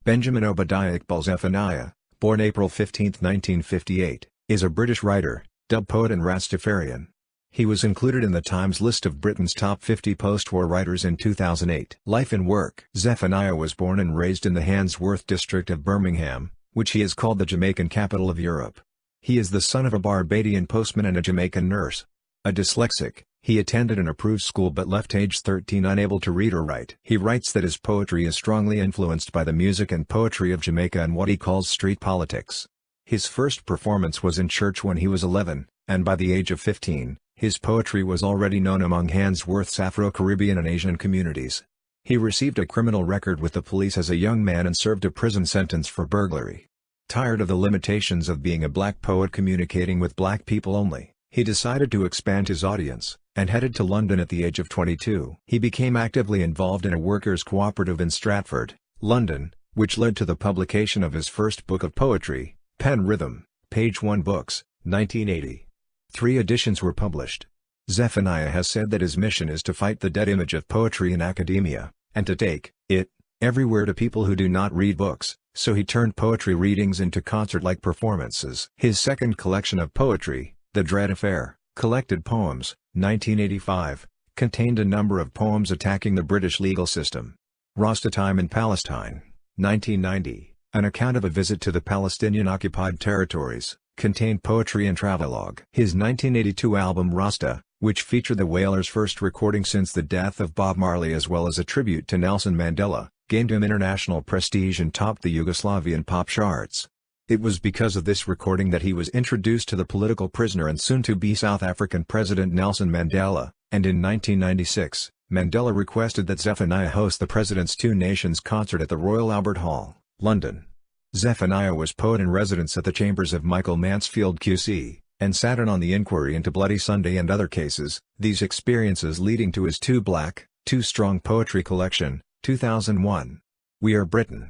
Benjamin Obadiah Iqbal Zephaniah, born April 15, 1958, is a British writer, dub poet and Rastafarian. He was included in the Times list of Britain's top 50 post-war writers in 2008. Life and work. Zephaniah was born and raised in the Handsworth district of Birmingham, which he has called the Jamaican capital of Europe. He is the son of a Barbadian postman and a Jamaican nurse. A dyslexic, he attended an approved school but left age 13 unable to read or write. He writes that his poetry is strongly influenced by the music and poetry of Jamaica and what he calls street politics. His first performance was in church when he was 11, and by the age of 15, his poetry was already known among Handsworth's Afro-Caribbean and Asian communities. He received a criminal record with the police as a young man and served a prison sentence for burglary. Tired of the limitations of being a black poet communicating with black people only, he decided to expand his audience, and headed to London at the age of 22. He became actively involved in a workers' cooperative in Stratford, London, which led to the publication of his first book of poetry, Pen Rhythm, Page 1 Books, 1980. 3 editions were published. Zephaniah has said that his mission is to fight the dead image of poetry in academia, and to take it everywhere to people who do not read books, so he turned poetry readings into concert-like performances. His second collection of poetry, The Dread Affair, Collected Poems, 1985, contained a number of poems attacking the British legal system. Rasta Time in Palestine, 1990, an account of a visit to the Palestinian-occupied territories, contained poetry and travelogue. His 1982 album Rasta, which featured the Wailers' first recording since the death of Bob Marley as well as a tribute to Nelson Mandela, gained him international prestige and topped the Yugoslavian pop charts. It was because of this recording that he was introduced to the political prisoner and soon-to-be South African President Nelson Mandela, and in 1996, Mandela requested that Zephaniah host the President's Two Nations concert at the Royal Albert Hall, London. Zephaniah was poet-in-residence at the chambers of Michael Mansfield QC, and sat in on the inquiry into Bloody Sunday and other cases, these experiences leading to his Too Black, Too Strong poetry collection, 2001. We Are Britain.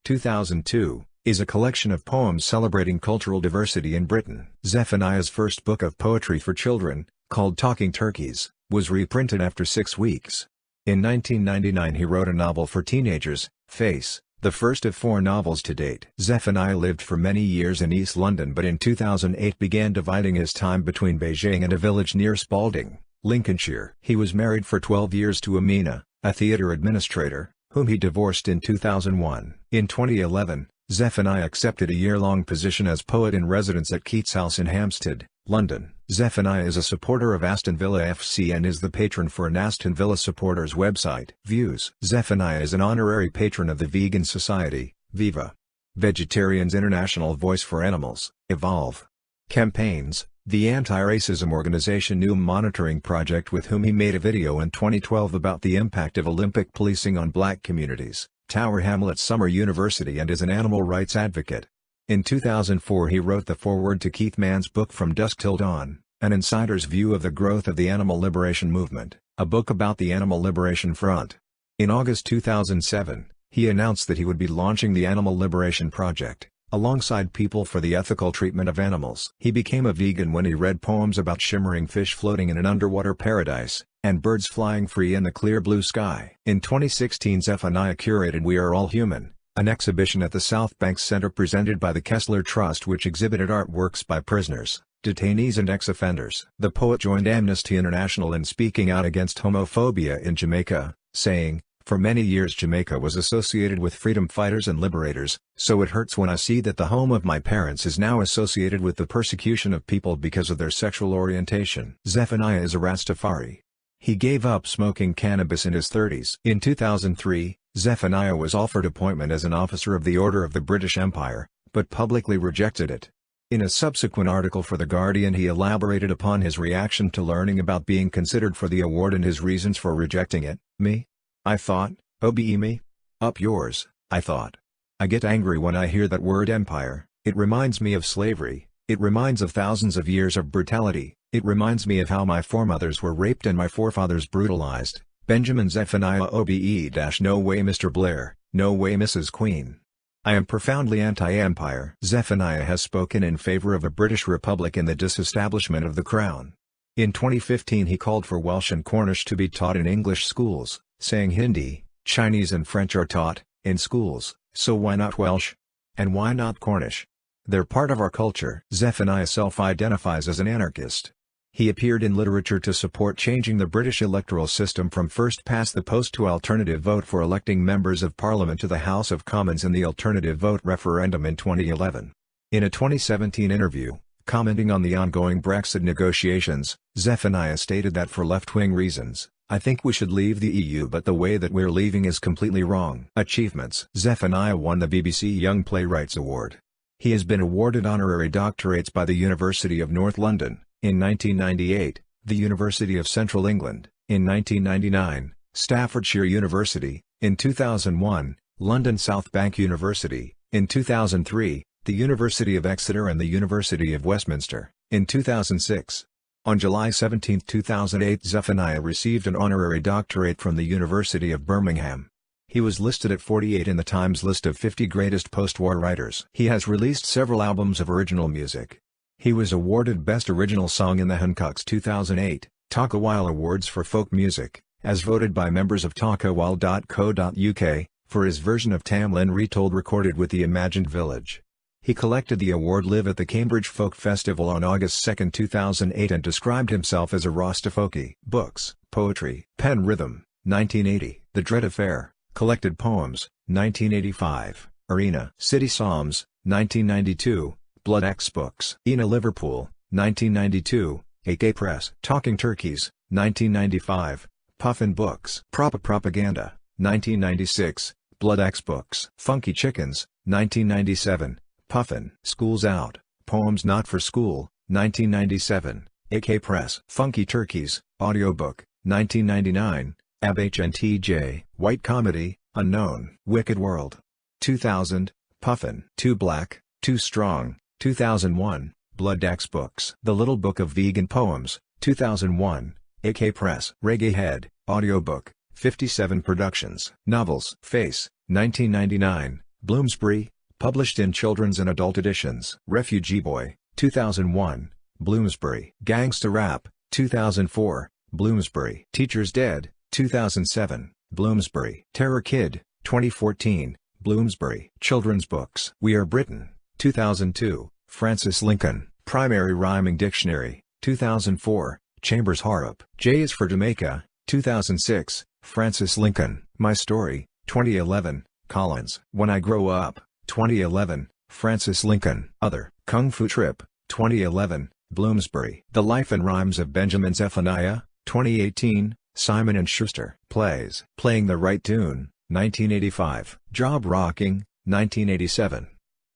2002. Is a collection of poems celebrating cultural diversity in Britain. Zephaniah's first book of poetry for children, called Talking Turkeys, was reprinted after 6 weeks. In 1999 he wrote a novel for teenagers, Face, the first of 4 novels to date. Zephaniah lived for many years in East London but in 2008 began dividing his time between Beijing and a village near Spalding, Lincolnshire. He was married for 12 years to Amina, a theatre administrator, whom he divorced in 2001. In 2011, Zephaniah accepted a year-long position as poet-in-residence at Keats House in Hampstead, London. Zephaniah is a supporter of Aston Villa FC and is the patron for an Aston Villa supporters website. Views. Zephaniah is an honorary patron of the Vegan Society, Viva. Vegetarians International Voice for Animals, Evolve. Campaigns, the anti-racism organization New Monitoring Project with whom he made a video in 2012 about the impact of Olympic policing on black communities. Tower Hamlets Summer University and is an animal rights advocate. In 2004 he wrote the foreword to Keith Mann's book From Dusk Till Dawn, An Insider's View of the Growth of the Animal Liberation Movement, a book about the Animal Liberation Front. In August 2007, he announced that he would be launching the Animal Liberation Project, alongside People for the Ethical Treatment of Animals. He became a vegan when he read poems about shimmering fish floating in an underwater paradise, and birds flying free in the clear blue sky. In 2016 Zephaniah curated We Are All Human, an exhibition at the South Bank Center presented by the Kessler Trust which exhibited artworks by prisoners, detainees and ex-offenders. The poet joined Amnesty International in speaking out against homophobia in Jamaica, saying, "For many years Jamaica was associated with freedom fighters and liberators, so it hurts when I see that the home of my parents is now associated with the persecution of people because of their sexual orientation." Zephaniah is a Rastafari. He gave up smoking cannabis in his 30s. In 2003, Zephaniah was offered appointment as an officer of the Order of the British Empire, but publicly rejected it. In a subsequent article for The Guardian he elaborated upon his reaction to learning about being considered for the award and his reasons for rejecting it. Me? I thought, OBE me? Up yours, I thought. I get angry when I hear that word empire. It reminds me of slavery, it reminds of thousands of years of brutality, it reminds me of how my foremothers were raped and my forefathers brutalized. Benjamin Zephaniah OBE- No way Mr. Blair, no way Mrs. Queen. I am profoundly anti-empire. Zephaniah has spoken in favor of a British Republic and the disestablishment of the Crown. In 2015 he called for Welsh and Cornish to be taught in English schools, saying Hindi, Chinese and French are taught, in schools, So why not Welsh? And why not Cornish? They're part of our culture. Zephaniah self-identifies as an anarchist. He appeared in literature to support changing the British electoral system from first-past-the-post to alternative vote for electing members of Parliament to the House of Commons in the alternative vote referendum in 2011. In a 2017 interview, commenting on the ongoing Brexit negotiations, Zephaniah stated that for left-wing reasons, "I think we should leave the EU, but the way that we're leaving is completely wrong." Achievements: Zephaniah won the BBC Young Playwrights Award. He has been awarded honorary doctorates by the University of North London, in 1998, the University of Central England, in 1999, Staffordshire University, in 2001, London South Bank University, in 2003, the University of Exeter and the University of Westminster, in 2006. On July 17, 2008, Zephaniah received an honorary doctorate from the University of Birmingham. He was listed at 48 in the Times list of 50 greatest post-war writers. He has released several albums of original music. He was awarded Best Original Song in the Hancocks 2008 Talk a While Awards for Folk Music, as voted by members of talkawhile.co.uk, for his version of Tamlin Retold recorded with the Imagined Village. He collected the award live at the Cambridge Folk Festival on August 2, 2008 and described himself as a Rastafoki. Books, Poetry, Pen Rhythm, 1980, The Dread Affair, Collected Poems, 1985, Arena, City Psalms, 1992, Blood X Books, Ina Liverpool, 1992, AK Press, Talking Turkeys, 1995, Puffin Books, Propaganda, 1996, Blood X Books, Funky Chickens, 1997, Puffin, School's Out, Poems Not for School, 1997, AK Press, Funky Turkeys, Audiobook, 1999, ABHNTJ, White Comedy, Unknown, Wicked World, 2000, Puffin, Too Black, Too Strong, 2001, Blood X Books, The Little Book of Vegan Poems, 2001, AK Press, Reggae Head, Audiobook, 57 Productions, Novels, Face, 1999, Bloomsbury, published in children's and adult editions, Refugee Boy, 2001, Bloomsbury, Gangsta Rap, 2004, Bloomsbury, Teacher's Dead, 2007, Bloomsbury, Terror Kid, 2014, Bloomsbury, Children's Books, We Are Britain, 2002, Francis Lincoln, Primary Rhyming Dictionary, 2004, Chambers Harrop, J is for Jamaica, 2006, Francis Lincoln, My Story, 2011, Collins, When I Grow Up, 2011, Francis Lincoln, Other, Kung Fu Trip, 2011, Bloomsbury, The Life and Rhymes of Benjamin Zephaniah, 2018, Simon & Schuster, Plays, Playing the Right Tune, 1985, Job Rocking, 1987.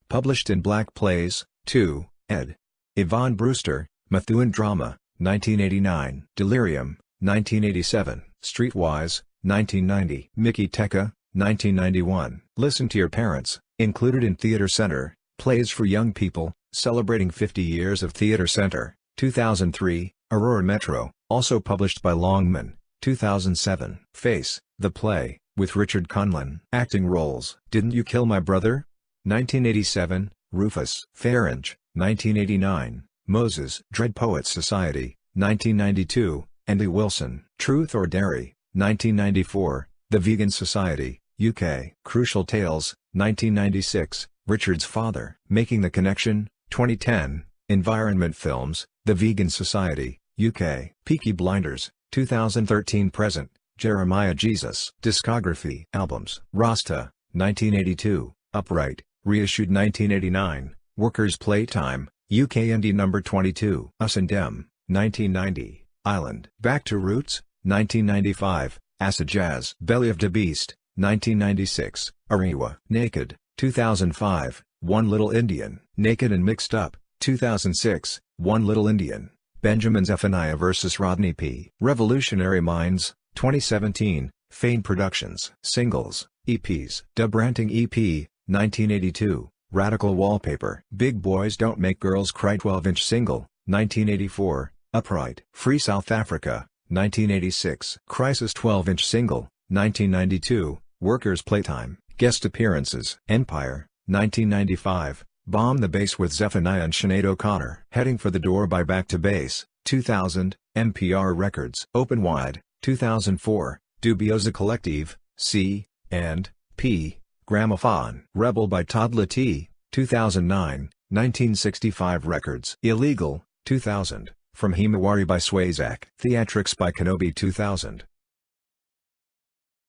Published in Black Plays, 2, ed. Yvonne Brewster, Methuen Drama, 1989. Delirium, 1987. Streetwise, 1990. Mickey Tekka, 1991. Listen to Your Parents, included in Theater Center, Plays for Young People, celebrating 50 years of Theater Center, 2003. Aurora Metro, also published by Longman, 2007. Face, the Play, with Richard Conlon. Acting roles: Didn't You Kill My Brother? 1987, Rufus. Faringe, 1989, Moses. Dread Poets Society, 1992, Andy Wilson. Truth or Dairy, 1994, The Vegan Society, UK. Crucial Tales, 1996, Richard's Father. Making the Connection, 2010, Environment Films, The Vegan Society, UK. Peaky Blinders, 2013-present, Jeremiah Jesus. Discography. Albums: Rasta, 1982, Upright, reissued 1989, Workers' Playtime, UK Indie No. 22. Us and Them, 1990, Island. Back to Roots, 1995, Acid Jazz. Belly of the Beast, 1996, Ariwa. Naked, 2005, One Little Indian. Naked and Mixed Up, 2006, One Little Indian. Benjamin Zephaniah vs. Rodney P. Revolutionary Minds, 2017, Fane Productions. Singles, EPs. Dub Ranting EP, 1982, Radical Wallpaper. Big Boys Don't Make Girls Cry 12-inch single, 1984, Upright. Free South Africa, 1986. Crisis 12-inch single, 1992, Workers' Playtime. Guest appearances: Empire, 1995, Bomb the Bass with Zephaniah and Sinead O'Connor. Heading for the Door by Back to Bass, 2000, NPR Records. Open Wide, 2004, Dubiosa Collective, C. and P. Gramophone. Rebel by Todd Lattie, 2009, 1965 records. Illegal, 2000, From Himawari by Swayzak. Theatrics by Kenobi 2000.